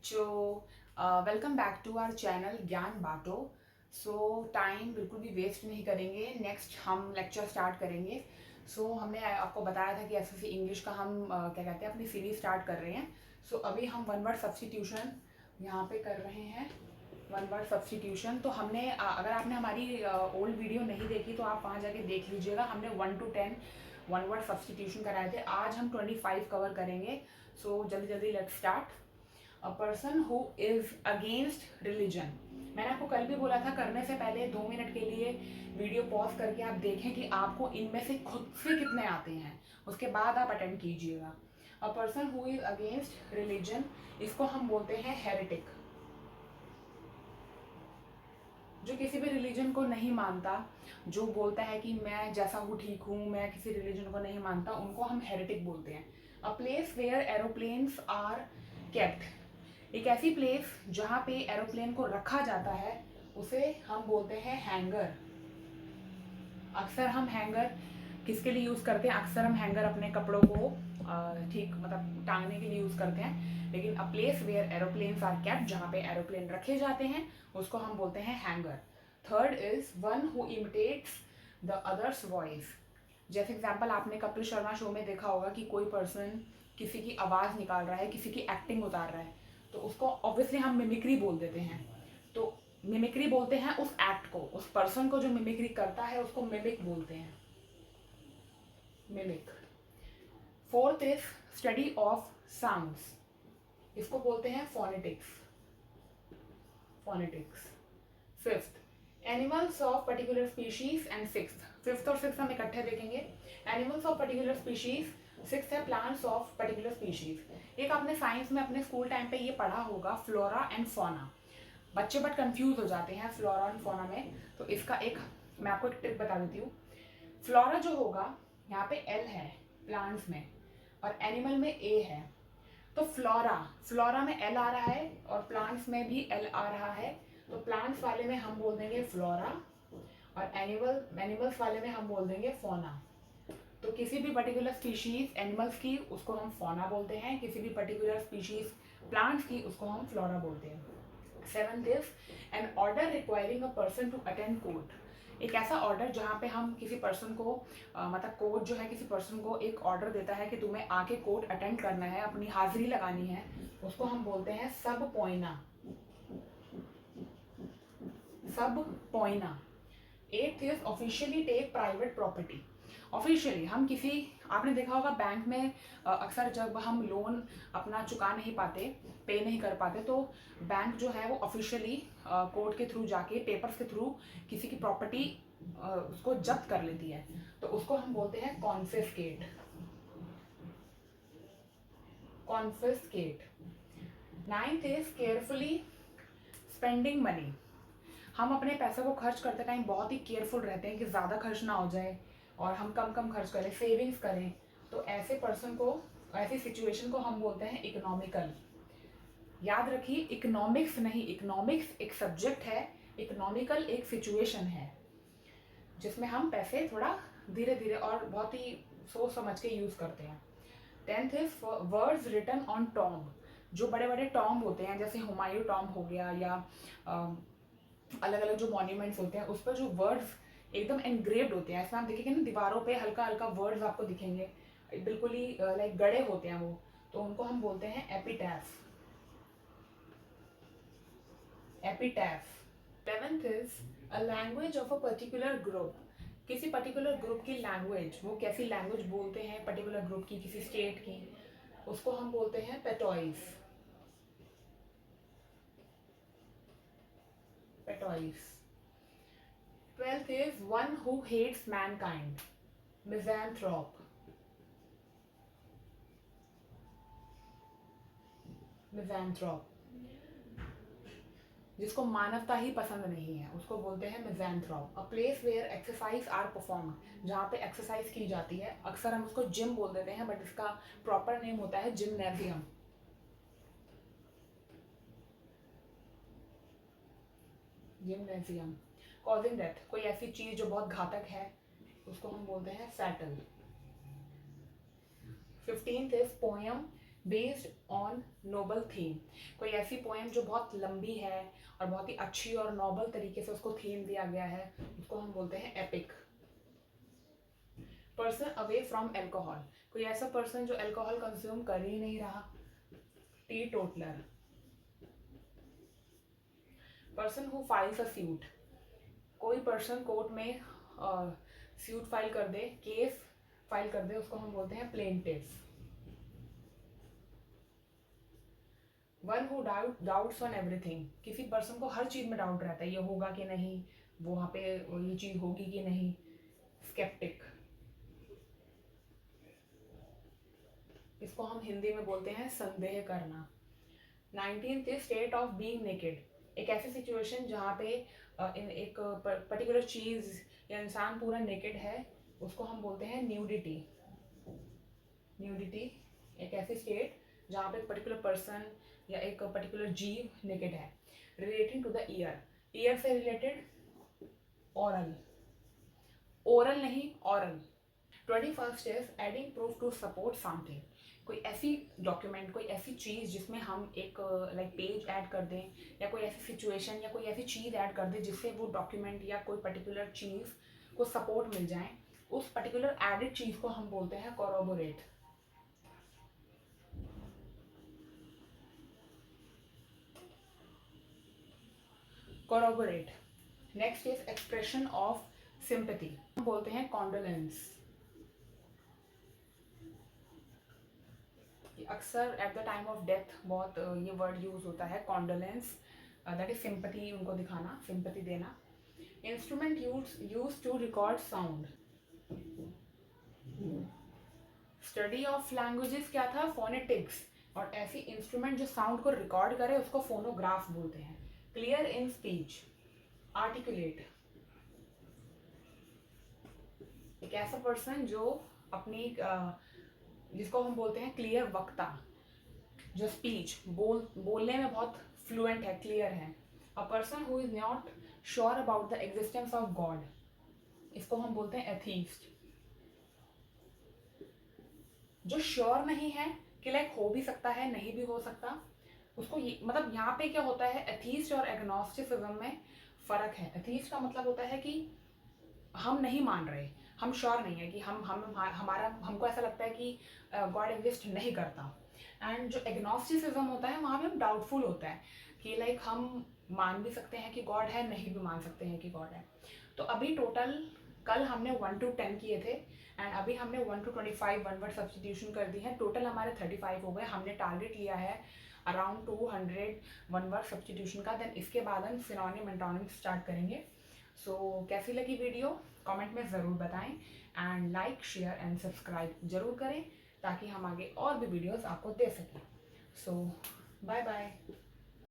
बच्चों, welcome back to our channel Gyan Baanto. So time बिल्कुल भी वेस्ट नहीं करेंगे। नेक्स्ट हम लेक्चर स्टार्ट करेंगे। हमने आपको बताया था कि एसएससी इंग्लिश का हम क्या कहते हैं अपनी सीरीज स्टार्ट कर रहे हैं। अभी हम वन वर्ड सब्स्टिट्यूशन यहाँ पे कर रहे हैं। वन वर्ड सब्स्टिट्यूशन तो हमने अगर आपने हमारी ओल्ड वीडियो नहीं देखी तो आप वहाँ जाके देख लीजिएगा। हमने 1 to 10 वन वर्ड सब्स्टिट्यूशन कराए थे। आज हम 25 कवर करेंगे। जल्दी जल्दी let's start. A person who is against religion. मैंने आपको कल भी बोला था, करने से पहले 2 मिनट के लिए वीडियो पॉज करके आप देखें कि आपको इनमें से खुद से कितने आते हैं, उसके बाद आप अटेंड कीजिएगा। A person who is against religion, इसको हम बोलते हैं हेरेटिक। जो किसी भी रिलीजन को नहीं मानता, जो बोलता है कि मैं जैसा हूँ ठीक हूँ, मैं किसी रिलीजन को नहीं मानता, उनको हम हेरेटिक बोलते हैं। A place where aeroplanes are kept, एक ऐसी प्लेस जहाँ पे एरोप्लेन को रखा जाता है, उसे हम बोलते हैं हैंगर। अक्सर हम हैंगर किसके लिए यूज़ करते हैं? अक्सर हम हैंगर अपने कपड़ों को ठीक मतलब टांगने के लिए यूज़ करते हैं। लेकिन a place where aeroplanes are kept, जहाँ पे एरोप्लेन रखे जाते हैं, उसको हम बोलते हैं hanger. Third is one who imitates the others voice. जैसे एग्जाम्पल, आपने कपिल शर्मा शो में देखा होगा कि कोई पर्सन किसी की आवाज़ निकाल रहा है, किसी की एक्टिंग उतार रहा है, तो उसको ऑब्वियसली हम मिमिक्री बोल देते हैं। तो मिमिक्री बोलते हैं उस एक्ट को, उस पर्सन को जो मिमिक्री करता है उसको मिमिक बोलते हैं, mimic. Fourth is study of sounds, इसको बोलते हैं phonetics, phonetics. Fifth, animals of particular species and sixth, fifth और सिक्स्थ हम इकट्ठे देखेंगे। Animals of particular species, sixth है प्लांट्स ऑफ पर्टिकुलर स्पीशीज। एक आपने साइंस में अपने स्कूल टाइम पे ये पढ़ा होगा, फ्लोरा एंड फोना। बच्चे बट कंफ्यूज हो जाते हैं फ्लोरा एंड फोना में, तो इसका एक मैं आपको एक टिप बता देती हूँ। फ्लोरा जो होगा, यहाँ पे एल है प्लांट्स में, और एनिमल में ए है। तो फ्लोरा, फ्लोरा में एल आ रहा है और प्लांट्स में भी एल आ रहा है, तो प्लांट्स वाले में हम बोल देंगे फ्लोरा, और एनिमल्स वाले में हम बोल देंगे फोना। तो किसी भी पर्टिकुलर स्पीशीज एनिमल्स की, उसको हम फोना बोलते हैं। किसी भी पर्टिकुलर स्पीशीज प्लांट्स की, उसको हम फ्लोरा बोलते हैं। Seventh is an order requiring a person to attend court, एक ऐसा ऑर्डर जहाँ पे हम किसी पर्सन को मतलब कोर्ट जो है किसी पर्सन को एक ऑर्डर देता है कि तुम्हें आके कोर्ट अटेंड करना है, अपनी हाजिरी लगानी है, उसको हम बोलते हैं सब पॉइना, सब पॉइना। Eighth is officially take private property. Officially हम किसी, आपने देखा होगा बैंक में अक्सर जब हम लोन अपना चुका नहीं पाते, पे नहीं कर पाते, तो बैंक जो है वो ऑफिशियली कोर्ट के थ्रू जाके, पेपर्स के थ्रू किसी की प्रॉपर्टी उसको जब्त कर लेती है, तो उसको हम बोलते हैं confiscate, confiscate. Ninth is carefully spending money, हम अपने पैसों को खर्च करते टाइम बहुत ही केयरफुल रहते हैं कि ज़्यादा खर्च ना हो जाए और हम कम कम खर्च करें, सेविंग्स करें। तो ऐसे पर्सन को, ऐसी सिचुएशन को हम बोलते हैं इकोनॉमिकल। याद रखिए, इकोनॉमिक्स नहीं, इकोनॉमिक्स एक सब्जेक्ट है, इकोनॉमिकल एक सिचुएशन है जिसमें हम पैसे थोड़ा धीरे धीरे और बहुत ही सोच समझ के यूज़ करते हैं। Tenth is words written on tomb, जो बड़े बड़े टॉम्ब होते हैं, जैसे हुमायूं टॉम्ब हो गया, या अलग अलग जो मॉन्यूमेंट्स होते हैं उस पर जो वर्ड्स एकदम एनग्रेव्ड होते हैं, ऐसा आप देखेंगे ना दीवारों पे हल्का हल्का वर्ड्स आपको दिखेंगे, बिल्कुल ही लाइक गड़े होते हैं वो, तो उनको हम बोलते हैं एपिटैफ, एपिटैफ। 11th is a language of a particular group, किसी पर्टिकुलर ग्रुप की लैंग्वेज, वो कैसी लैंग्वेज बोलते हैं पर्टिकुलर ग्रुप की, किसी स्टेट की, उसको हम बोलते हैं पेटॉइस, पेटॉइस। 12th is one who hates mankind, misanthrope, मिज़ैंथ्रोप। जिसको मानवता ही पसंद नहीं है उसको बोलते हैं misanthrope. A place where exercise are performed, जहाँ पे एक्सरसाइज की जाती है, अक्सर हम उसको जिम बोल देते हैं, बट इसका प्रॉपर नेम होता है जिमनेजियम, जिमनेजियम। कॉजिंग डेथ, कोई ऐसी चीज जो बहुत घातक है, उसको हम बोलते हैं fatal. 15th is poem based on noble theme, कोई ऐसी पोएम जो बहुत लंबी है और बहुत ही अच्छी और नोबल तरीके से उसको थीम दिया गया है, उसको हम बोलते हैं epic. Person away from alcohol, कोई ऐसा पर्सन जो एल्कोहल कंज्यूम कर ही नहीं रहा, T toddler. Person who files a suit, कोई पर्सन कोर्ट में सूट फाइल कर दे, केस फाइल कर दे, उसको हम बोलते हैं plaintiff. One who doubts on everything, किसी पर्सन को हर चीज में डाउट रहता है, ये होगा कि नहीं, वहां पे ये चीज होगी कि नहीं, स्केप्टिक। इसको हम हिंदी में बोलते हैं संदेह करना। 19th is state of being naked, एक ऐसी सिचुएशन जहाँ पे एक पर्टिकुलर चीज या इंसान पूरा नेकेड है, उसको हम बोलते हैं न्यूडिटी। न्यूडिटी एक ऐसी स्टेट जहाँ पे एक पर्टिकुलर पर्सन या एक पर्टिकुलर जीव नेकेड है। Relating to the ear, ear से रिलेटेड ओरल, ओरल नहीं aural. 21st is adding proof to support something, कोई ऐसी डॉक्यूमेंट, कोई ऐसी चीज़ जिसमें हम एक लाइक पेज ऐड कर दें, या कोई ऐसी सिचुएशन या कोई ऐसी चीज़ ऐड कर दें जिससे वो डॉक्यूमेंट या कोई पर्टिकुलर चीज़ को सपोर्ट मिल जाए, उस पर्टिकुलर एडिड चीज़ को हम बोलते हैं corroborate. Corroborate. Next is expression of sympathy, हम बोलते हैं कॉन्डोलेंस। अक्सर at the time of death बहुत ये वर्ड यूज होता है, कॉन्डोलेंस, दैट इज सिंपैथी, उनको दिखाना, सिंपैथी देना। Instrument use to record sound, study of languages क्या था, फोनेटिक्स, और ऐसी इंस्ट्रूमेंट जो साउंड को रिकॉर्ड करे उसको फोनोग्राफ बोलते हैं। क्लियर इन स्पीच, आर्टिकुलेट, एक ऐसा पर्सन जो अपनी जिसको हम बोलते हैं क्लियर वक्ता, जो स्पीच बोलने में बहुत फ्लुएंट है, क्लियर है। A person who is not sure about the existence of God, इसको हम बोलते हैं एथीस्ट। जो श्योर नहीं है कि लाइक हो भी सकता है, नहीं भी हो सकता, उसको मतलब यहाँ पे क्या होता है, एथीस्ट और एग्नोस्टिसिज्म में फर्क है। एथीस्ट का मतलब होता है कि हम नहीं मान रहे, हम श्योर नहीं है कि हमारा हमको ऐसा लगता है कि गॉड एग्जिस्ट नहीं करता। एंड जो एग्नोस्टिसिज्म होता है वहाँ पे हम डाउटफुल होता है कि लाइक हम मान भी सकते हैं कि गॉड है, नहीं भी मान सकते हैं कि गॉड है। तो अभी टोटल कल हमने 1 to 10 किए थे, एंड अभी हमने 1 to 25 वन वर्ड सब्सटीट्यूशन कर दी है, टोटल हमारे 35 हो गए। हमने टारगेट लिया है अराउंड 200 वन वर्ड सब्सटीट्यूशन का। देन इसके बाद हम सिनोनिम एंटोनिम स्टार्ट करेंगे। सो कैसी लगी वीडियो कमेंट में ज़रूर बताएं, and like share and subscribe जरूर करें ताकि हम आगे और भी वीडियोस आपको दे सकें। सो बाय बाय।